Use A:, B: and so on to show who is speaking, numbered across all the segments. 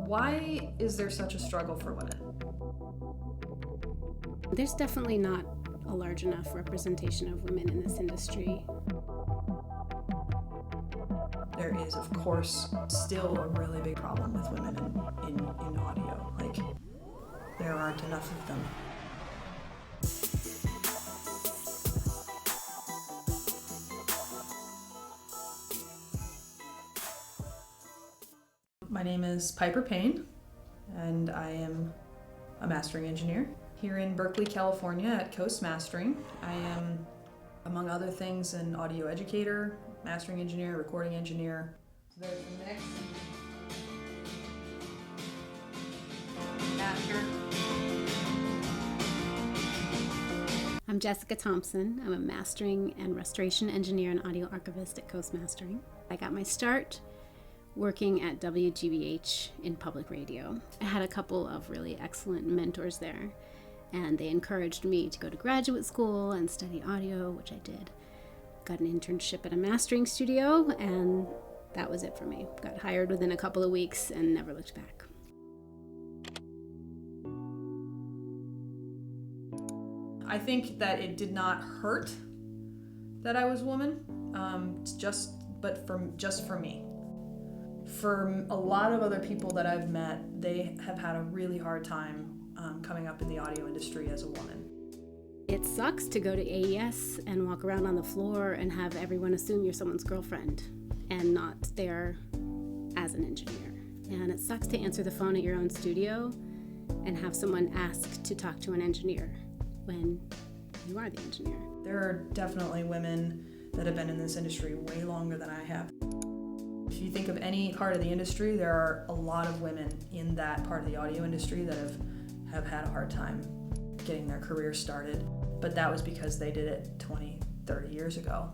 A: Why is there such a struggle for women?
B: There's definitely not a large enough representation of women in this industry.
A: There is, of course, still a really big problem with women in audio. Like, there aren't enough of them. My name is Piper Payne, and I am a mastering engineer here in Berkeley, California at Coast Mastering. I am, among other things, an audio educator, mastering engineer, recording engineer. So there's the mix. Master.
B: I'm Jessica Thompson. I'm a mastering and restoration engineer and audio archivist at Coast Mastering. I got my start working at WGBH in public radio. I had a couple of really excellent mentors there, and they encouraged me to go to graduate school and study audio, which I did. Got an internship at a mastering studio, and that was it for me. Got hired within a couple of weeks and never looked back.
A: I think that it did not hurt that I was a woman, just for me. For a lot of other people that I've met, they have had a really hard time coming up in the audio industry as a woman.
B: It sucks to go to AES and walk around on the floor and have everyone assume you're someone's girlfriend and not there as an engineer. And it sucks to answer the phone at your own studio and have someone ask to talk to an engineer when you are the engineer.
A: There are definitely women that have been in this industry way longer than I have. If you think of any part of the industry, there are a lot of women in that part of the audio industry that have had a hard time getting their career started, but that was because they did it 20, 30 years ago.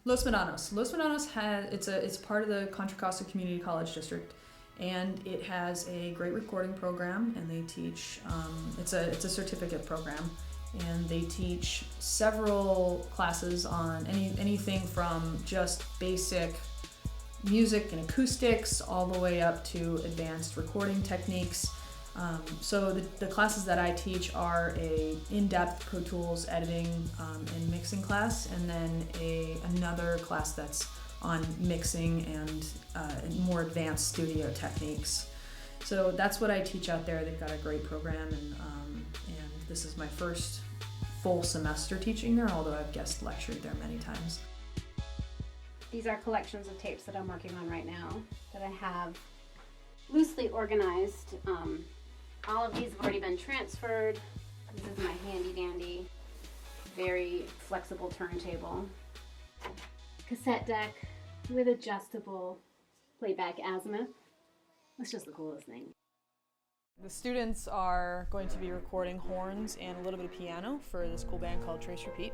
A: Los Medanos. Los Medanos it's part of the Contra Costa Community College District, and it has a great recording program, and they teach, it's a certificate program, and they teach several classes on anything from just basic music and acoustics all the way up to advanced recording techniques. So the classes that I teach are a in-depth Pro Tools editing and mixing class, and then another class that's on mixing and more advanced studio techniques. So that's what I teach out there. They've got a great program, and this is my first full semester teaching there, although I've guest lectured there many times.
B: These are collections of tapes that I'm working on right now that I have loosely organized. All of these have already been transferred. This is my handy dandy, very flexible turntable. Cassette deck with adjustable playback azimuth. That's just the coolest thing.
C: The students are going to be recording horns and a little bit of piano for this cool band called Trace Repeat.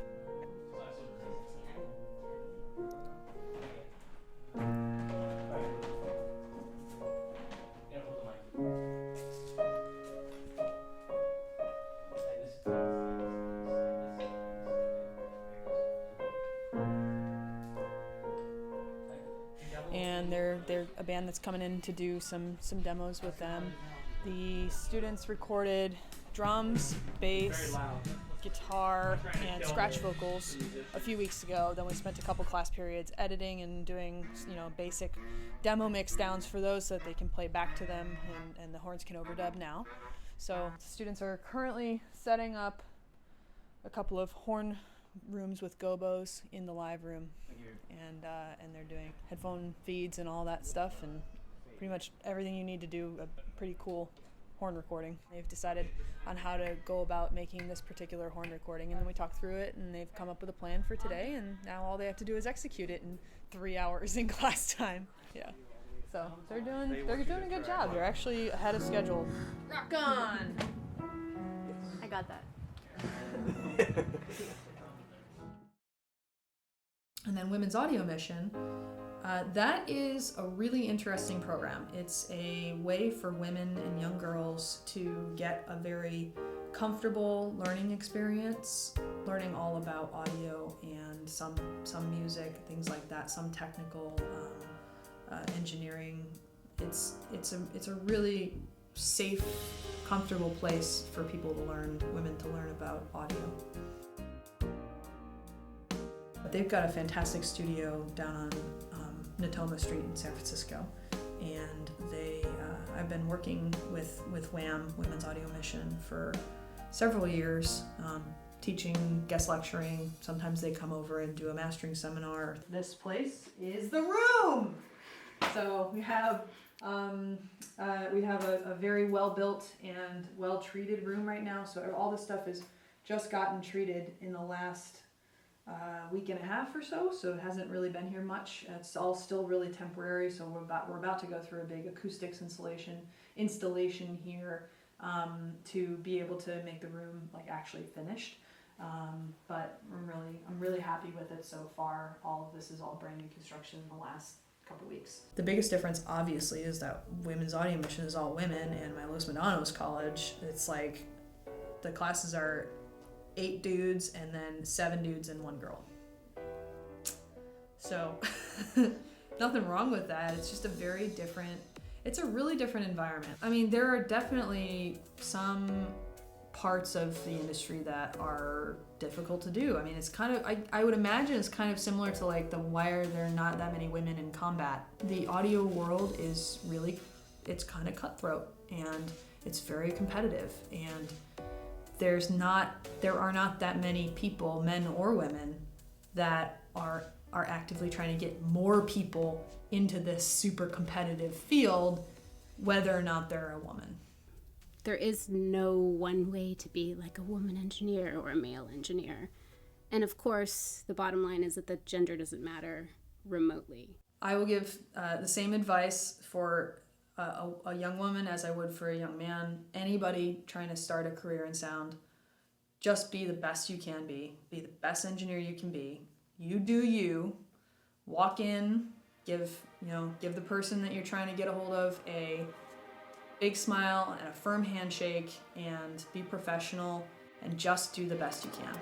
C: And they're a band that's coming in to do some demos with them. The students recorded drums, bass, guitar, and scratch vocals a few weeks ago. Then we spent a couple class periods editing and doing, basic demo mix downs for those so that they can play back to them and the horns can overdub now. So the students are currently setting up a couple of horn rooms with gobos in the live room, and they're doing headphone feeds and all that stuff, and pretty much everything you need to do a pretty cool horn recording. They've decided on how to go about making this particular horn recording, and then we talked through it, and they've come up with a plan for today, and now all they have to do is execute it in 3 hours in class time. Yeah. So they're doing a good job. They're actually ahead of schedule. Rock on!
B: I got that.
A: And then Women's Audio Mission, That is a really interesting program. It's a way for women and young girls to get a very comfortable learning experience, learning all about audio and some music, things like that, some technical engineering. It's a really safe, comfortable place for people to learn, women to learn about audio. But they've got a fantastic studio down on Natoma Street in San Francisco, and I've been working with WAM, Women's Audio Mission, for several years, teaching, guest lecturing. Sometimes they come over and do a mastering seminar. This place is the room. So we have a very well built and well treated room right now. So all this stuff has just gotten treated in the last week and a half or so. So it hasn't really been here much. It's all still really temporary. So we're about to go through a big acoustics installation here to be able to make the room like actually finished. But I'm really happy with it so far. All of this is all brand new construction in the last couple weeks. The biggest difference obviously is that Women's Audio Mission is all women, and my Los Medanos college, it's like the classes are 8 dudes and then 7 dudes and 1 girl. So nothing wrong with that. It's just it's a really different environment. I mean, there are definitely some parts of the industry that are difficult to do. I mean, it's kind of, I would imagine it's kind of similar to like why are there not that many women in combat? The audio world is really, it's kind of cutthroat and it's very competitive, and there are not that many people, men or women, that are actively trying to get more people into this super competitive field, whether or not they're a woman.
B: There is no one way to be like a woman engineer or a male engineer. And of course, the bottom line is that the gender doesn't matter remotely.
A: I will give the same advice for a young woman as I would for a young man. Anybody trying to start a career in sound, just be the best you can be. Be the best engineer you can be. You do you. Walk in, give the person that you're trying to get a hold of a big smile and a firm handshake, and be professional and just do the best you can.